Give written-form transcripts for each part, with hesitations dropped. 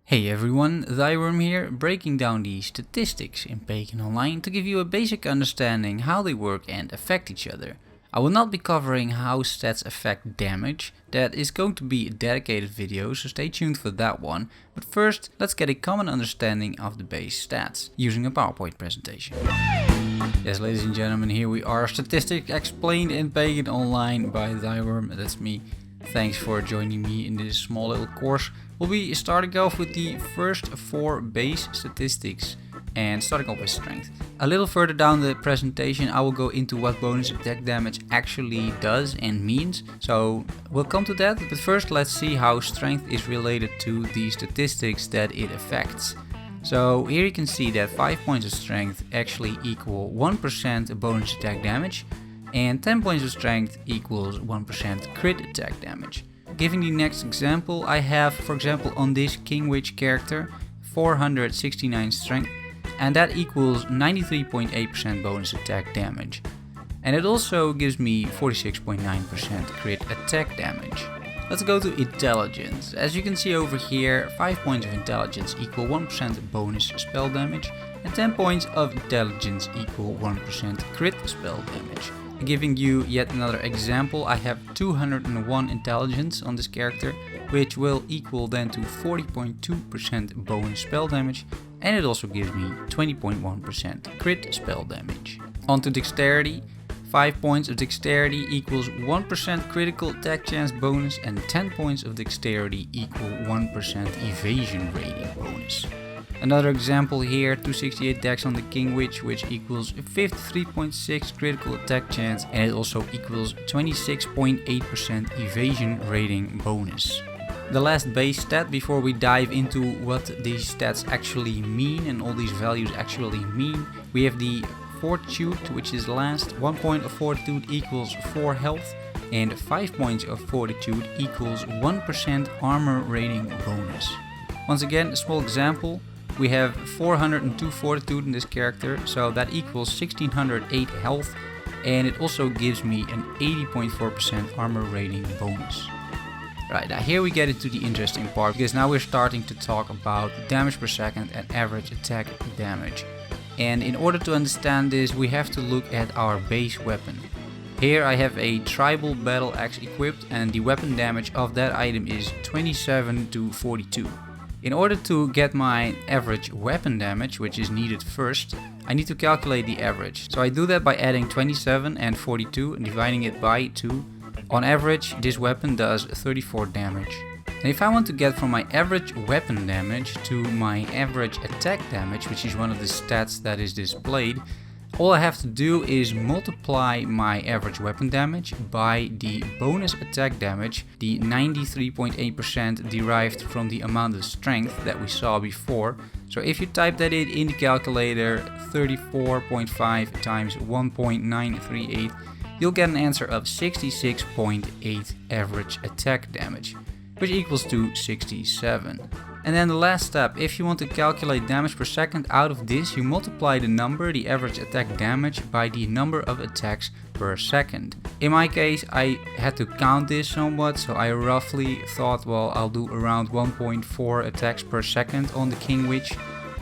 Hey everyone, Thyworm here, breaking down the statistics in Pagan Online to give you a basic understanding how they work and affect each other. I will not be covering how stats affect damage, that is going to be a dedicated video, so stay tuned for that one. But first, let's get a common understanding of the base stats, using a PowerPoint presentation. Yes, ladies and gentlemen, here we are, statistics explained in Pagan Online by Thyworm, that's me. Thanks for joining me in this small little course. We'll be starting off with the first 4 base statistics and starting off with strength. A little further down the presentation I will go into what bonus attack damage actually does and means, so we'll come to that, but first let's see how strength is related to the statistics that it affects. So here you can see that 5 points of strength actually equal 1% bonus attack damage, and 10 points of strength equals 1% crit attack damage. Giving the next example, I have, for example, on this King Witch character, 469 strength, and that equals 93.8% bonus attack damage. And it also gives me 46.9% crit attack damage. Let's go to intelligence. As you can see over here, 5 points of intelligence equal 1% bonus spell damage, and 10 points of intelligence equal 1% crit spell damage. Giving you yet another example, I have 201 intelligence on this character, which will equal then to 40.2% bonus spell damage, and it also gives me 20.1% crit spell damage. On to dexterity. 5 points of dexterity equals 1% critical attack chance bonus, and 10 points of dexterity equal 1% evasion rating bonus. Another example here, 268 dex on the King Witch, which equals 53.6 critical attack chance, and it also equals 26.8% evasion rating bonus. The last base stat before we dive into what these stats actually mean and all these values actually mean, we have the Fortitude, which is last. 1 point of Fortitude equals 4 health, and 5 points of Fortitude equals 1% armor rating bonus. Once again, a small example. We have 402 Fortitude in this character, so that equals 1608 health, and it also gives me an 80.4% armor rating bonus. Right, now here we get into the interesting part, because now we're starting to talk about damage per second and average attack damage. And in order to understand this, we have to look at our base weapon. Here I have a tribal battle axe equipped, and the weapon damage of that item is 27 to 42. In order to get my average weapon damage, which is needed first, I need to calculate the average. So I do that by adding 27 and 42 and dividing it by 2. On average, this weapon does 34 damage. And if I want to get from my average weapon damage to my average attack damage, which is one of the stats that is displayed, all I have to do is multiply my average weapon damage by the bonus attack damage, the 93.8% derived from the amount of strength that we saw before. So if you type that in the calculator, 34.5 times 1.938, you'll get an answer of 66.8 average attack damage, which equals to 67. And then the last step, if you want to calculate damage per second out of this, you multiply the number, the average attack damage, by the number of attacks per second. In my case, I had to count this somewhat, so I roughly thought, well, I'll do around 1.4 attacks per second on the King Witch,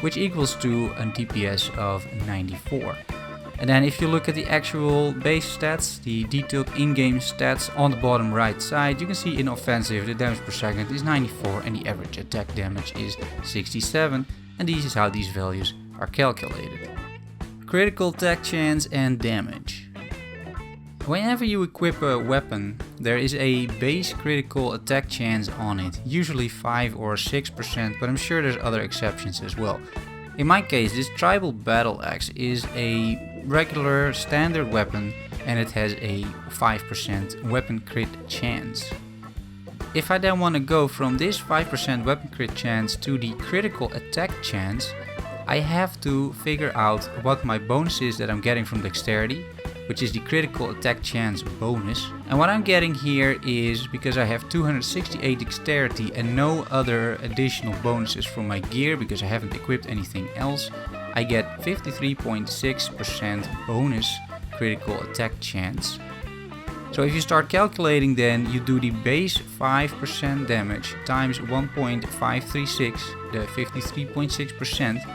which equals to a DPS of 94. And then if you look at the actual base stats, the detailed in-game stats on the bottom right side, you can see in offensive the damage per second is 94 and the average attack damage is 67, and this is how these values are calculated. Critical attack chance and damage. Whenever you equip a weapon, there is a base critical attack chance on it, usually 5 or 6%, but I'm sure there's other exceptions as well. In my case, this tribal battle axe is a regular standard weapon, and it has a 5% weapon crit chance. If I then want to go from this 5% weapon crit chance to the critical attack chance, I have to figure out what my bonus is that I'm getting from dexterity, which is the critical attack chance bonus. And what I'm getting here is, because I have 268 dexterity and no other additional bonuses from my gear because I haven't equipped anything else, I get 53.6% bonus critical attack chance. So if you start calculating, then you do the base 5% damage times 1.536, the 53.6%,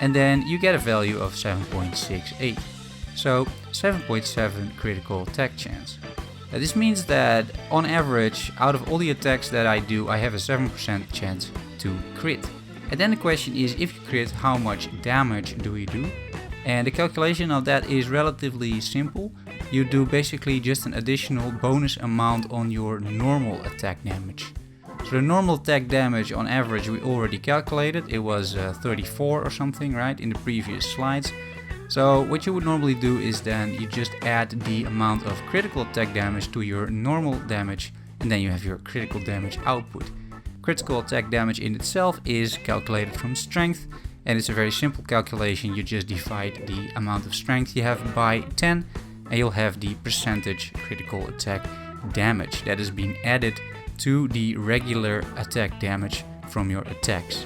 and then you get a value of 7.68. So 7.7 critical attack chance. This means that on average, out of all the attacks that I do, I have a 7% chance to crit. And then the question is, if you crit, how much damage do you do? And the calculation of that is relatively simple. You do basically just an additional bonus amount on your normal attack damage. So the normal attack damage on average we already calculated. It was 34 or something, right, in the previous slides. So what you would normally do is then you just add the amount of critical attack damage to your normal damage, and then you have your critical damage output. Critical attack damage in itself is calculated from strength, and it's a very simple calculation. You just divide the amount of strength you have by 10, and you'll have the percentage critical attack damage that is being added to the regular attack damage from your attacks.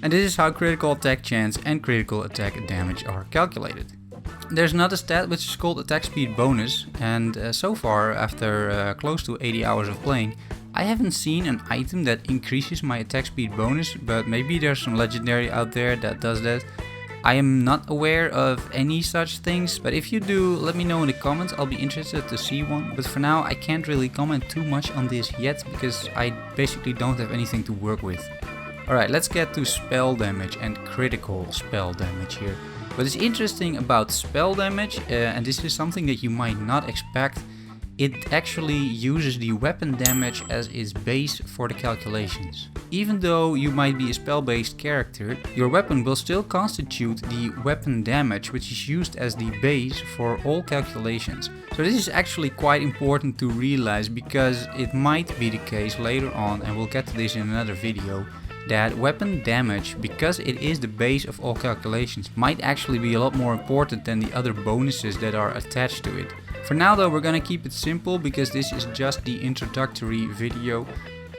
And this is how critical attack chance and critical attack damage are calculated. There's another stat which is called attack speed bonus, and so far, after close to 80 hours of playing, I haven't seen an item that increases my attack speed bonus, but maybe there's some legendary out there that does that. I am not aware of any such things, but if you do, let me know in the comments. I'll be interested to see one, but for now I can't really comment too much on this yet because I basically don't have anything to work with. Alright, let's get to spell damage and critical spell damage here. What is interesting about spell damage, and this is something that you might not expect, it actually uses the weapon damage as its base for the calculations. Even though you might be a spell-based character, your weapon will still constitute the weapon damage, which is used as the base for all calculations. So this is actually quite important to realize, because it might be the case later on, and we'll get to this in another video, that weapon damage, because it is the base of all calculations, might actually be a lot more important than the other bonuses that are attached to it. For now though, we're gonna keep it simple because this is just the introductory video.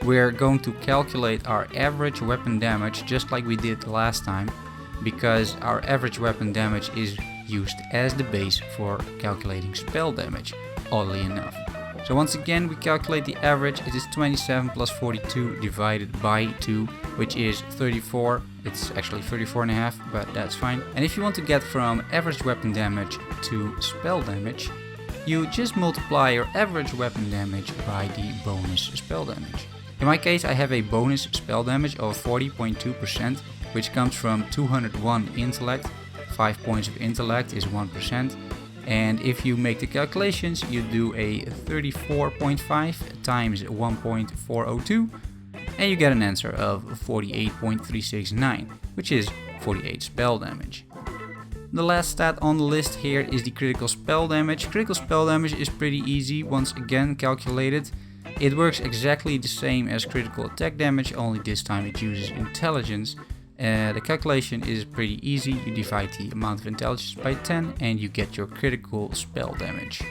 We're going to calculate our average weapon damage just like we did last time, because our average weapon damage is used as the base for calculating spell damage, oddly enough. So once again, we calculate the average. It is 27 plus 42 divided by 2, which is 34. It's actually 34.5, but that's fine. And if you want to get from average weapon damage to spell damage, you just multiply your average weapon damage by the bonus spell damage. In my case, I have a bonus spell damage of 40.2%, which comes from 201 intellect. 5 points of intellect is 1%. And if you make the calculations, you do a 34.5 times 1.402, and you get an answer of 48.369, which is 48 spell damage. The last stat on the list here is the critical spell damage. Critical spell damage is pretty easy, once again calculated. It works exactly the same as critical attack damage, only this time it uses intelligence. The calculation is pretty easy. You divide the amount of intelligence by 10 and you get your critical spell damage.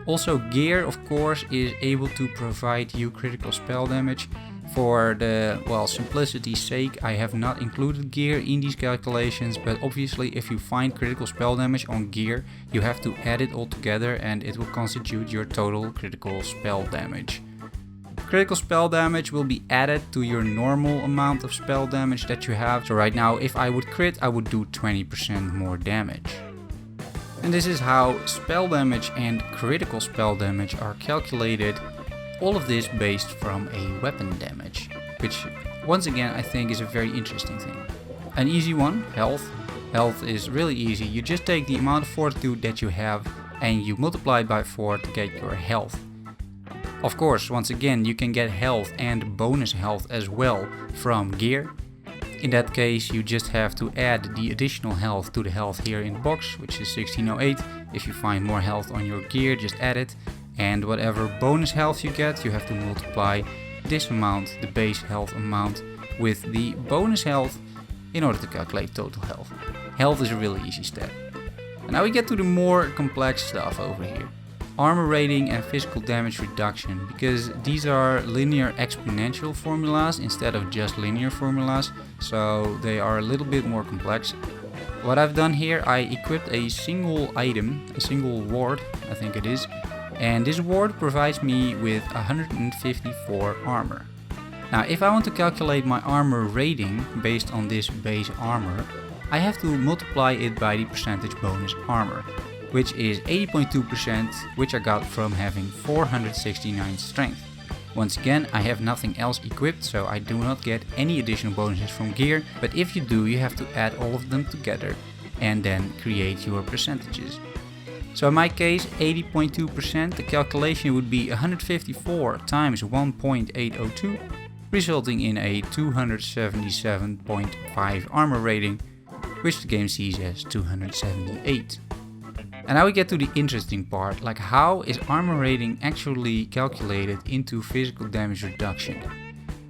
Also, gear, of course, is able to provide you critical spell damage. For the, well, simplicity's sake, I have not included gear in these calculations, but obviously if you find critical spell damage on gear, you have to add it all together and it will constitute your total critical spell damage. Critical spell damage will be added to your normal amount of spell damage that you have. So right now, if I would crit, I would do 20% more damage. And this is how spell damage and critical spell damage are calculated. All of this based from a weapon damage, which once again I think is a very interesting thing. An easy one, health. Health is really easy. You just take the amount of fortitude that you have and you multiply it by 4 to get your health. Of course, once again, you can get health and bonus health as well from gear. In that case, you just have to add the additional health to the health here in the box, which is 1608. If you find more health on your gear, just add it. And whatever bonus health you get, you have to multiply this amount, the base health amount, with the bonus health in order to calculate total health. Health is a really easy step. And now we get to the more complex stuff over here. Armor rating and physical damage reduction, because these are linear exponential formulas instead of just linear formulas, so they are a little bit more complex. What I've done here, I equipped a single item, a single ward, I think it is, and this award provides me with 154 armor. Now if I want to calculate my armor rating based on this base armor, I have to multiply it by the percentage bonus armor, which is 80.2%, which I got from having 469 strength. Once again, I have nothing else equipped, so I do not get any additional bonuses from gear, but if you do, you have to add all of them together and then create your percentages. So in my case, 80.2%, the calculation would be 154 times 1.802, resulting in a 277.5 armor rating, which the game sees as 278. And now we get to the interesting part, like how is armor rating actually calculated into physical damage reduction?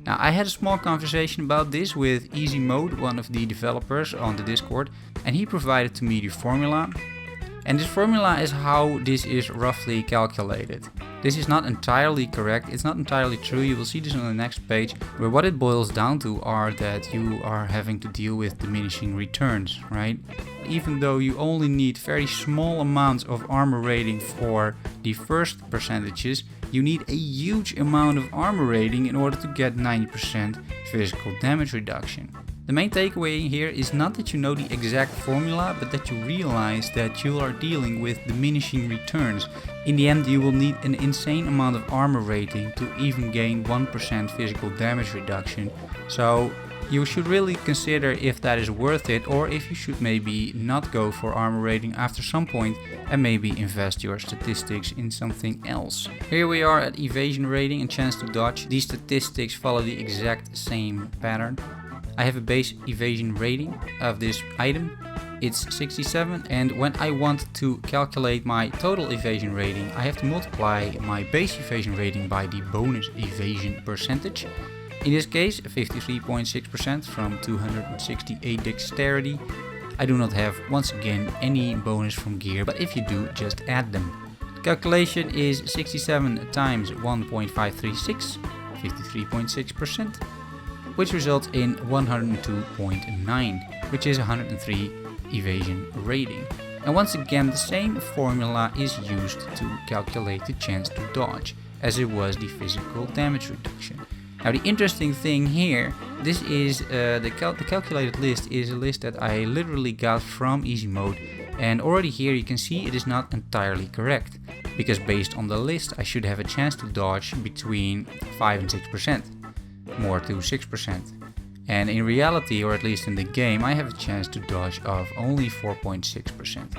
Now I had a small conversation about this with Easy Mode, one of the developers on the Discord, and he provided to me the formula. And this formula is how this is roughly calculated. This is not entirely correct, it's not entirely true, you will see this on the next page, where what it boils down to are that you are having to deal with diminishing returns, right? Even though you only need very small amounts of armor rating for the first percentages, you need a huge amount of armor rating in order to get 90% physical damage reduction. The main takeaway here is not that you know the exact formula, but that you realize that you are dealing with diminishing returns. In the end, you will need an insane amount of armor rating to even gain 1% physical damage reduction. So you should really consider if that is worth it, or if you should maybe not go for armor rating after some point and maybe invest your statistics in something else. Here we are at evasion rating and chance to dodge. These statistics follow the exact same pattern. I have a base evasion rating of this item, it's 67, and when I want to calculate my total evasion rating, I have to multiply my base evasion rating by the bonus evasion percentage. In this case 53.6% from 268 dexterity. I do not have, once again, any bonus from gear, but if you do, just add them. The calculation is 67 times 1.536, 53.6%. which results in 102.9, which is 103 evasion rating. And once again, the same formula is used to calculate the chance to dodge, as it was the physical damage reduction. Now the interesting thing here, this is the calculated list is a list that I literally got from Easy Mode, and already here you can see it is not entirely correct, because based on the list I should have a chance to dodge between 5 and 6%. More to 6%, and in reality, or at least in the game, I have a chance to dodge of only 4.6%.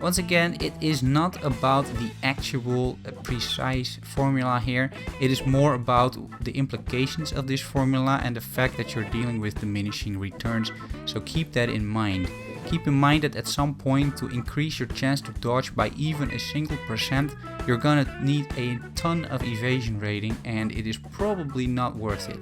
Once again, it is not about the actual precise formula here, it is more about the implications of this formula and the fact that you're dealing with diminishing returns, so keep that in mind. Keep in mind that at some point, to increase your chance to dodge by even a single percent, you're gonna need a ton of evasion rating, and it is probably not worth it.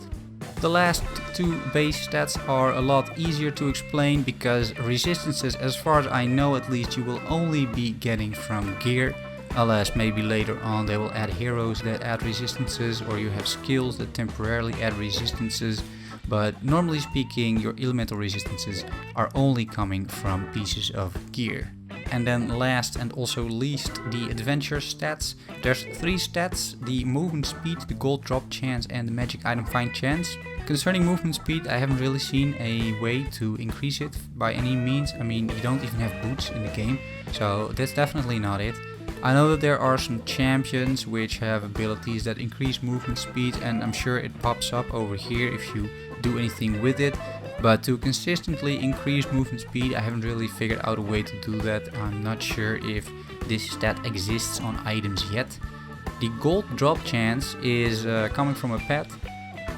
The last two base stats are a lot easier to explain, because resistances, as far as I know at least, you will only be getting from gear, unless maybe later on they will add heroes that add resistances, or you have skills that temporarily add resistances. But normally speaking, your elemental resistances are only coming from pieces of gear. And then last and also least, the adventure stats. There's 3 stats: the movement speed, the gold drop chance, and the magic item find chance. Concerning movement speed, I haven't really seen a way to increase it by any means. I mean, you don't even have boots in the game, so that's definitely not it. I know that there are some champions which have abilities that increase movement speed, and I'm sure it pops up over here if you do anything with it, but to consistently increase movement speed, I haven't really figured out a way to do that. I'm not sure if this stat exists on items yet. The gold drop chance is coming from a pet,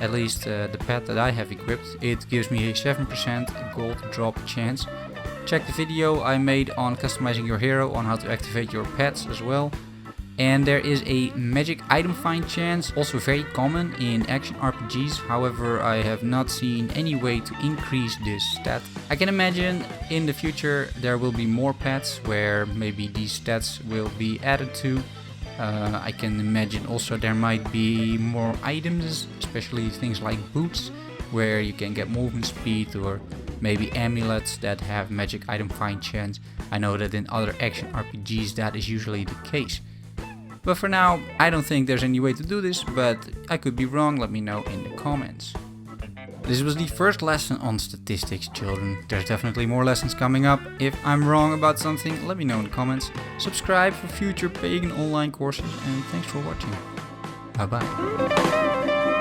at least the pet that I have equipped. It gives me a 7% gold drop chance. Check the video I made on customizing your hero, on how to activate your pets as well. And there is a magic item find chance, also very common in action RPGs, however I have not seen any way to increase this stat. I can imagine in the future there will be more pets where maybe these stats will be added to. I can imagine also there might be more items, especially things like boots, where you can get movement speed, or maybe amulets that have magic item find chance. I know that in other action RPGs that is usually the case. But for now, I don't think there's any way to do this, but I could be wrong, let me know in the comments. This was the first lesson on statistics, children. There's definitely more lessons coming up. If I'm wrong about something, let me know in the comments. Subscribe for future Pagan Online courses, and thanks for watching. Bye bye.